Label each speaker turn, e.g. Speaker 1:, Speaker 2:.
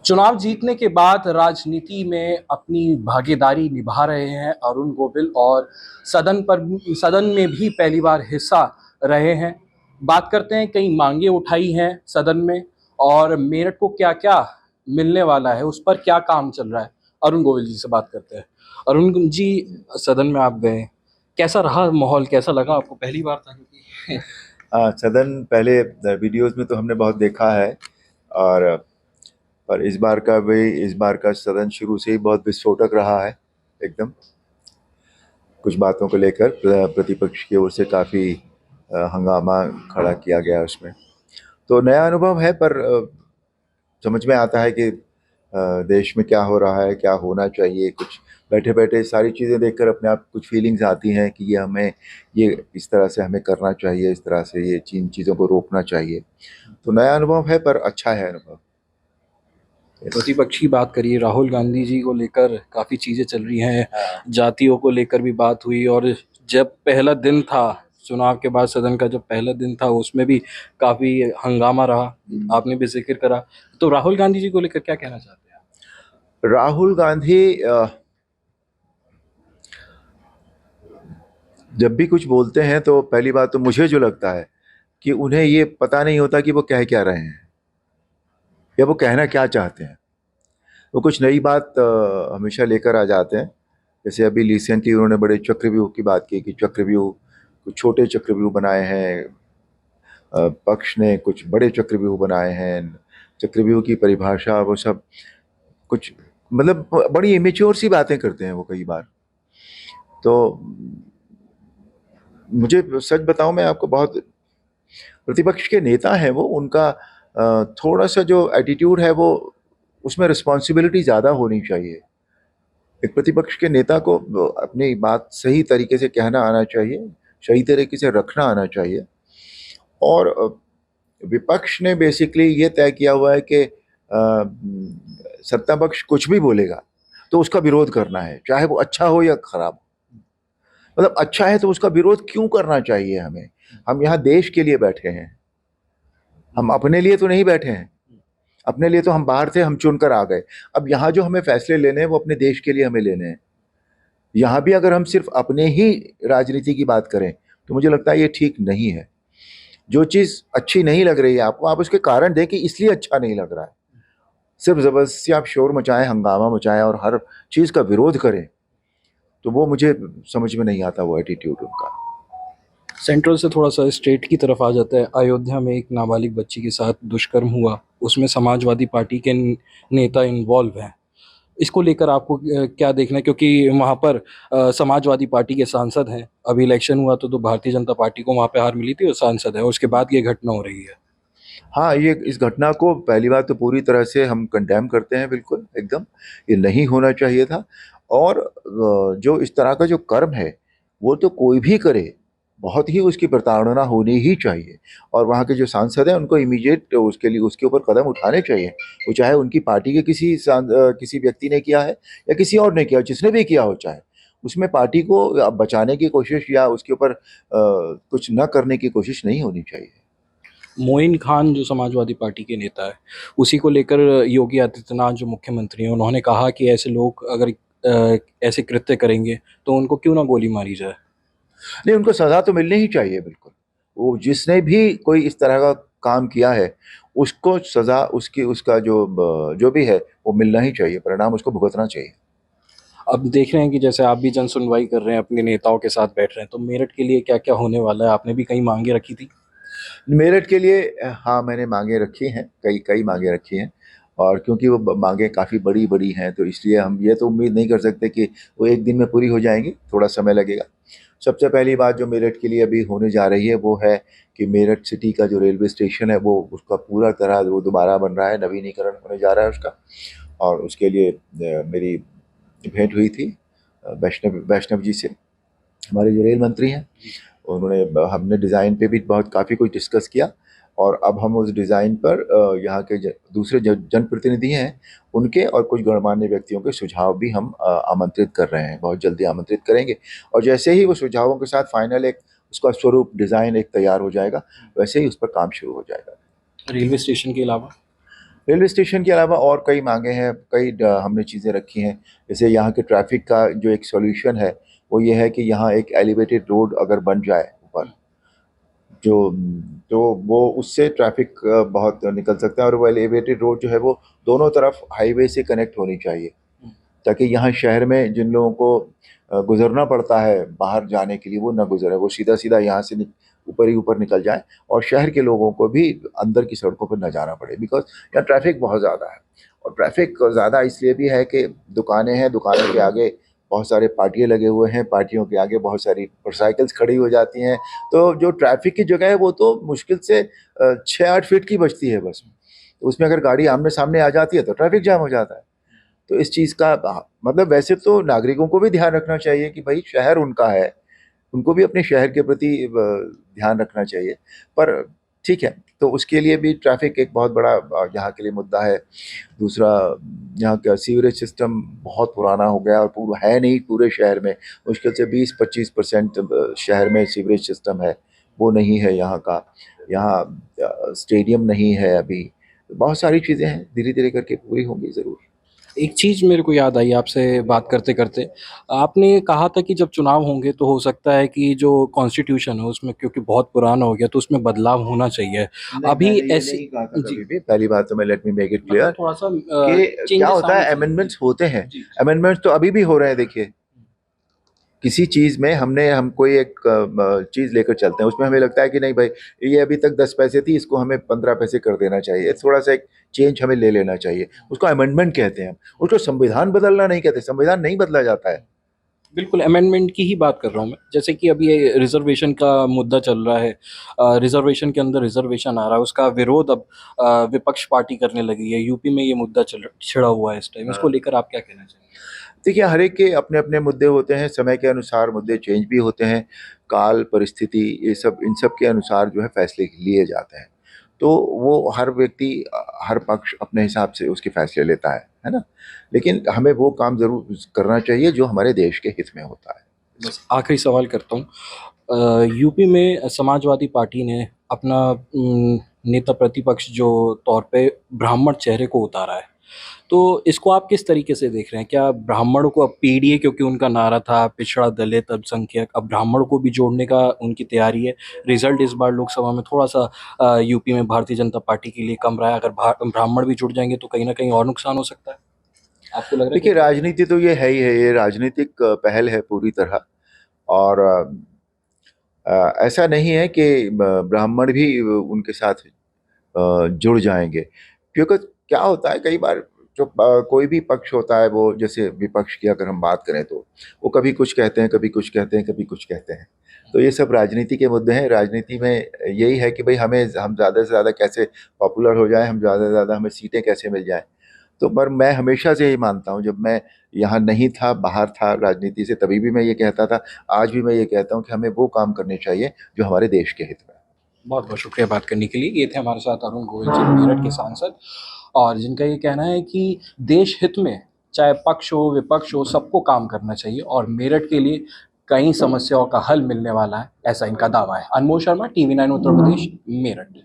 Speaker 1: चुनाव जीतने के बाद राजनीति में अपनी भागीदारी निभा रहे हैं अरुण गोविल और सदन में भी पहली बार हिस्सा रहे हैं। बात करते हैं कई मांगे उठाई हैं सदन में और मेरठ को क्या-क्या मिलने वाला है, उस पर क्या काम चल रहा है। अरुण गोविल जी से बात करते हैं। अरुण जी, सदन में आप गए, कैसा रहा माहौल, कैसा लगा आपको? पहली बार था क्योंकि
Speaker 2: सदन पहले वीडियोस में तो हमने बहुत देखा है। और पर इस बार का सदन शुरू से ही बहुत विस्फोटक रहा है एकदम। कुछ बातों को लेकर प्रतिपक्ष की ओर से काफ़ी हंगामा खड़ा किया गया उसमें। तो नया अनुभव है, पर समझ में आता है कि देश में क्या हो रहा है, क्या होना चाहिए। कुछ बैठे बैठे सारी चीज़ें देखकर अपने आप कुछ फीलिंग्स आती हैं कि ये इस तरह से हमें करना चाहिए, इस तरह से ये चीज़ों को रोकना चाहिए। तो नया अनुभव है, पर अच्छा है अनुभव।
Speaker 1: प्रतिपक्ष की बात करिए, राहुल गांधी जी को लेकर काफ़ी चीज़ें चल रही हैं, जातियों को लेकर भी बात हुई और जब पहला दिन था, चुनाव के बाद सदन का जब पहला दिन था, उसमें भी काफ़ी हंगामा रहा, आपने भी ज़िक्र करा। तो राहुल गांधी जी को लेकर क्या कहना चाहते हैं आप?
Speaker 2: राहुल गांधी जब भी कुछ बोलते हैं तो पहली बात तो मुझे जो लगता है कि उन्हें ये पता नहीं होता कि वो कह क्या रहे हैं या वो कहना क्या चाहते हैं। वो कुछ नई बात हमेशा लेकर आ जाते हैं। जैसे अभी रिसेंटली उन्होंने बड़े चक्रव्यूह की बात की कि चक्रव्यूह, कुछ छोटे चक्रव्यूह बनाए हैं, पक्ष ने कुछ बड़े चक्रव्यूह बनाए हैं। चक्रव्यूह की परिभाषा वो सब कुछ, मतलब बड़ी इमेच्योर सी बातें करते हैं वो कई बार। तो मुझे सच बताऊं, मैं आपको, बहुत प्रतिपक्ष के नेता हैं वो, उनका थोड़ा सा जो एटीट्यूड है वो, उसमें रिस्पॉन्सिबिलिटी ज़्यादा होनी चाहिए। एक प्रतिपक्ष के नेता को अपनी बात सही तरीके से कहना आना चाहिए, सही तरीके से रखना आना चाहिए। और विपक्ष ने बेसिकली ये तय किया हुआ है कि सत्ता पक्ष कुछ भी बोलेगा तो उसका विरोध करना है, चाहे वो अच्छा हो या खराब। मतलब अच्छा है तो उसका विरोध क्यों करना चाहिए हमें? हम यहाँ देश के लिए बैठे हैं, हम अपने लिए तो नहीं बैठे हैं। अपने लिए तो हम बाहर थे, हम चुनकर आ गए। अब यहाँ जो हमें फैसले लेने हैं वो अपने देश के लिए हमें लेने हैं। यहाँ भी अगर हम सिर्फ अपने ही राजनीति की बात करें तो मुझे लगता है ये ठीक नहीं है। जो चीज़ अच्छी नहीं लग रही है आपको, आप उसके कारण दें कि इसलिए अच्छा नहीं लग रहा है। सिर्फ ज़बरदस्ती आप शोर मचाएं, हंगामा मचाएं और हर चीज़ का विरोध करें, तो वो मुझे समझ में नहीं आता, वो एटीट्यूड उनका।
Speaker 1: सेंट्रल से थोड़ा सा स्टेट की तरफ आ जाता है। अयोध्या में एक नाबालिग बच्ची के साथ दुष्कर्म हुआ, उसमें समाजवादी पार्टी के नेता इन्वॉल्व हैं। इसको लेकर आपको क्या देखना है? क्योंकि वहाँ पर समाजवादी पार्टी के सांसद हैं। अभी इलेक्शन हुआ तो भारतीय जनता पार्टी को वहाँ पे हार मिली थी और सांसद है, उसके बाद ये घटना हो रही है।
Speaker 2: हाँ, ये इस घटना को पहली बात तो पूरी तरह से हम कंडेम करते हैं, बिल्कुल एकदम। ये नहीं होना चाहिए था। और जो इस तरह का जो कर्म है वो तो कोई भी करे, बहुत ही उसकी प्रताड़ना होनी ही चाहिए। और वहाँ के जो सांसद हैं उनको इमीडिएट उसके लिए उसके ऊपर कदम उठाने चाहिए। वो चाहे उनकी पार्टी के किसी व्यक्ति ने किया है या किसी और ने किया, जिसने भी किया हो, चाहे उसमें पार्टी को बचाने की कोशिश या उसके ऊपर कुछ न करने की कोशिश नहीं होनी चाहिए।
Speaker 1: मोइन खान जो समाजवादी पार्टी के नेता है, उसी को लेकर योगी आदित्यनाथ जो मुख्यमंत्री हैं, उन्होंने कहा कि ऐसे लोग अगर ऐसे कृत्य करेंगे तो उनको क्यों ना गोली मारी जाए।
Speaker 2: नहीं, उनको सज़ा तो मिलनी ही चाहिए, बिल्कुल। वो जिसने भी कोई इस तरह का काम किया है, उसको सज़ा, उसकी उसका जो भी है वो मिलना ही चाहिए, परिणाम उसको भुगतना चाहिए।
Speaker 1: अब देख रहे हैं कि जैसे आप भी जन सुनवाई कर रहे हैं, अपने नेताओं के साथ बैठ रहे हैं, तो मेरठ के लिए क्या-क्या होने वाला है? आपने भी कई मांगे रखी थी।
Speaker 2: मेरठ के लिए हाँ, मैंने मांगे रखी हैं, कई कई मांगे रखी हैं। और क्योंकि वो मांगे काफ़ी बड़ी बड़ी हैं, तो इसलिए हम ये तो उम्मीद नहीं कर सकते कि वो एक दिन में पूरी हो जाएंगी, थोड़ा समय लगेगा। सबसे पहली बात जो मेरठ के लिए अभी होने जा रही है वो है कि मेरठ सिटी का जो रेलवे स्टेशन है वो, उसका पूरा तरह वो दोबारा बन रहा है, नवीनीकरण होने जा रहा है उसका। और उसके लिए मेरी भेंट हुई थी वैष्णव वैष्णव जी से, हमारे जो रेल मंत्री हैं। उन्होंने हमने डिज़ाइन पे भी बहुत काफ़ी कुछ डिस्कस किया। और अब हम उस डिज़ाइन पर यहाँ के दूसरे जनप्रतिनिधि हैं, उनके और कुछ गणमान्य व्यक्तियों के सुझाव भी हम आमंत्रित कर रहे हैं, बहुत जल्दी आमंत्रित करेंगे। और जैसे ही वो सुझावों के साथ फाइनल एक उसका स्वरूप डिज़ाइन एक तैयार हो जाएगा, वैसे ही उस पर काम शुरू हो जाएगा।
Speaker 1: रेलवे स्टेशन के अलावा?
Speaker 2: रेलवे स्टेशन के अलावा और कई मांगे हैं, कई हमने चीज़ें रखी हैं। जैसे यहाँ के ट्रैफिक का जो एक सॉल्यूशन है वो ये है कि यहाँ एक एलिवेटेड रोड अगर बन जाए ऊपर, जो तो वो उससे ट्रैफिक बहुत निकल सकता है। और वो एलिवेटेड रोड जो है वो दोनों तरफ हाईवे से कनेक्ट होनी चाहिए, ताकि यहाँ शहर में जिन लोगों को गुजरना पड़ता है बाहर जाने के लिए वो ना गुजरे, वो सीधा सीधा यहाँ से ऊपर ही ऊपर निकल जाए, और शहर के लोगों को भी अंदर की सड़कों पर न जाना पड़े। बिकॉज यहाँ ट्रैफिक बहुत ज़्यादा है, और ट्रैफिक ज़्यादा इसलिए भी है कि दुकानें हैं, दुकानों के आगे बहुत सारे पार्टियाँ लगे हुए हैं, पार्टियों के आगे बहुत सारी मोटरसाइकिल्स खड़ी हो जाती हैं। तो जो ट्रैफिक की जगह है वो तो मुश्किल से 6-8 फीट की बचती है बस। तो उसमें अगर गाड़ी आमने सामने आ जाती है तो ट्रैफिक जाम हो जाता है। तो इस चीज़ का मतलब वैसे तो नागरिकों को भी ध्यान रखना चाहिए कि भाई शहर उनका है, उनको भी अपने शहर के प्रति ध्यान रखना चाहिए। पर ठीक है, तो उसके लिए भी ट्रैफिक एक बहुत बड़ा यहाँ के लिए मुद्दा है। दूसरा, यहाँ का सीवरेज सिस्टम बहुत पुराना हो गया और पूरा है नहीं पूरे शहर में। मुश्किल से 20-25% शहर में सीवरेज सिस्टम है, वो नहीं है यहाँ का। यहाँ स्टेडियम नहीं है अभी। बहुत सारी चीज़ें हैं, धीरे धीरे करके पूरी होंगी ज़रूर।
Speaker 1: एक चीज़ मेरे को याद आई आपसे बात करते-करते, आपने कहा था कि जब चुनाव होंगे तो हो सकता है कि जो कॉन्स्टिट्यूशन है उसमें, क्योंकि बहुत पुराना हो गया, तो उसमें बदलाव होना चाहिए।
Speaker 2: नहीं,
Speaker 1: अभी
Speaker 2: मैंने ये
Speaker 1: ऐसी
Speaker 2: नहीं कहा था
Speaker 1: जी,
Speaker 2: कभी भी। पहली बात तो मैं let me make it clear
Speaker 1: मतलब थोड़ा-सा
Speaker 2: कि क्या
Speaker 1: चेंजेस
Speaker 2: होता
Speaker 1: आने
Speaker 2: है,
Speaker 1: चाहिए।
Speaker 2: अमेंडमेंट्स होते हैं।
Speaker 1: जी, जी।
Speaker 2: अमेंडमेंट्स तो अभी भी हो रहे हैं। देखिए, किसी चीज़ में हम कोई एक चीज़ लेकर चलते हैं, उसमें हमें लगता है कि नहीं भाई, ये अभी तक 10 पैसे थी, इसको हमें 15 पैसे कर देना चाहिए, थोड़ा सा एक चेंज हमें ले लेना चाहिए। उसको अमेंडमेंट कहते हैं। उसको संविधान बदलना नहीं कहते। संविधान नहीं बदला जाता है।
Speaker 1: बिल्कुल, अमेंडमेंट की ही बात कर रहा हूँ मैं। जैसे कि अभी ये रिज़र्वेशन का मुद्दा चल रहा है। रिज़र्वेशन के अंदर रिज़र्वेशन आ रहा है, उसका विरोध अब विपक्ष पार्टी करने लगी है। यूपी में ये मुद्दा छिड़ा हुआ है इस टाइम। इसको
Speaker 2: हाँ।
Speaker 1: लेकर आप क्या कहना चाहेंगे?
Speaker 2: देखिए, हर एक के अपने अपने मुद्दे होते हैं, समय के अनुसार मुद्दे चेंज भी होते हैं। काल, परिस्थिति, ये सब, इन सब के अनुसार जो है फैसले लिए जाते हैं। तो वो हर व्यक्ति हर पक्ष अपने हिसाब से उसके फैसले लेता है ना? लेकिन हमें वो काम ज़रूर करना चाहिए जो हमारे देश के हित में होता है।
Speaker 1: बस आखिरी सवाल करता हूँ। यूपी में समाजवादी पार्टी ने अपना नेता प्रतिपक्ष जो तौर पे ब्राह्मण चेहरे को उतारा है। तो इसको आप किस तरीके से देख रहे हैं? क्या ब्राह्मणों को अब पीडीए, क्योंकि उनका नारा था पिछड़ा, दलित, अल्पसंख्यक, अब ब्राह्मण को भी जोड़ने का उनकी तैयारी है। रिज़ल्ट इस बार लोकसभा में थोड़ा-सा यूपी में भारतीय जनता पार्टी के लिए कम रहा है। अगर ब्राह्मण भी जुड़ जाएँगे तो कहीं न कहीं और नुकसान हो सकता है। आपको लग रहा है कि
Speaker 2: देखिए, राजनीति तो ये है ही है, ये राजनीतिक पहल है पूरी तरह। और ऐसा नहीं है कि ब्राह्मण भी उनके साथ जुड़ जाएँगे। क्योंकि क्या होता है कई बार, जो कोई भी पक्ष होता है, वो जैसे विपक्ष की अगर हम बात करें तो वो कभी कुछ कहते हैं, कभी कुछ कहते हैं, कभी कुछ कहते हैं। तो ये सब राजनीति के मुद्दे हैं। राजनीति में यही है कि भई हम ज़्यादा से ज़्यादा कैसे पॉपुलर हो जाएँ, हम ज़्यादा से ज़्यादा हमें सीटें कैसे मिल जाएँ। तो पर मैं हमेशा से यही मानता हूँ, जब मैं यहाँ नहीं था, बाहर था राजनीति से, तभी भी मैं ये कहता था, आज भी मैं ये कहता हूँ कि हमें वो काम करने चाहिए जो हमारे देश के हित में है।
Speaker 1: बहुत-बहुत शुक्रिया बात करने के लिए। ये थे हमारे साथ अरुण गोविल जी, मेरठ के सांसद, और जिनका ये कहना है कि देश हित में चाहे पक्ष हो, विपक्ष हो, सबको काम करना चाहिए और मेरठ के लिए कई समस्याओं का हल मिलने वाला है, ऐसा इनका दावा है। अनमोल शर्मा, टीवी 9 उत्तर प्रदेश, मेरठ।